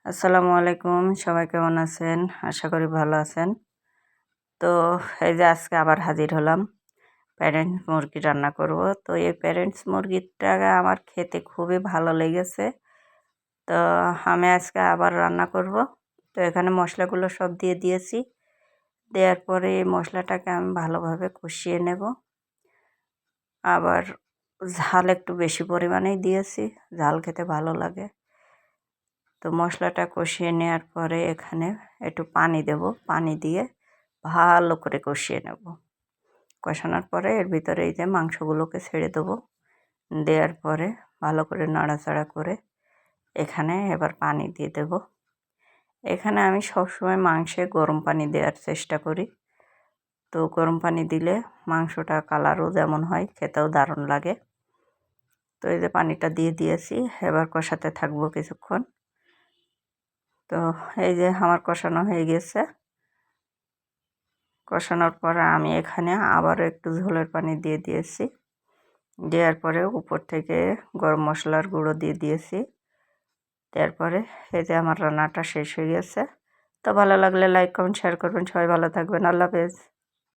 আসসালামু আলাইকুম, সবাই কেমন আছেন? আশা করি ভালো আছেন। তো এই যে আজকে আবার হাজির হলাম। প্যারেন্টস মুরগি রান্না করব। তো এই প্যারেন্টস মুরগিটা আমার খেতে খুবই ভালো লেগেছে। তো আমি আজকে আবার রান্না করব। তো এখানে মশলাগুলো সব দিয়ে দিয়েছি। দেওয়ার পরে এই মশলাটাকে আমি ভালোভাবে কষিয়ে নেব। আবার ঝাল একটু বেশি পরিমাণেই দিয়েছি। ঝাল খেতে ভালো লাগে। তো মশলাটা কষিয়ে নেওয়ার পরে এখানে একটু পানি দেব। পানি দিয়ে ভালো করে কষিয়ে নেব। কষানোর পরে এর ভিতরে এই যে মাংসগুলোকে ছেড়ে দেবো। দেওয়ার পরে ভালো করে নাড়াচাড়া করে এখানে এবার পানি দিয়ে দেব। এখানে আমি সবসময় মাংসে গরম পানি দেওয়ার চেষ্টা করি। তো গরম পানি দিলে মাংসটা কালারও যেমন হয়, খেতেও দারুণ লাগে। তো এই যে পানিটা দিয়ে দিয়েছি, এবার কষাতে থাকবো কিছুক্ষণ। তো এই যে আমার কষানো হয়ে গেছে। কষানোর পরে আমি এখানে আবারও একটু ঝোলের পানি দিয়ে দিয়েছি। দেওয়ার পরে উপর থেকে গরম মশলার গুঁড়ো দিয়ে দিয়েছি। দেওয়ার পরে এই যে আমার রান্নাটা শেষ হয়ে গেছে। তো ভালো লাগলে লাইক কমেন্ট শেয়ার করবেন। সবাই ভালো থাকবেন। আল্লাহ হাফেজ।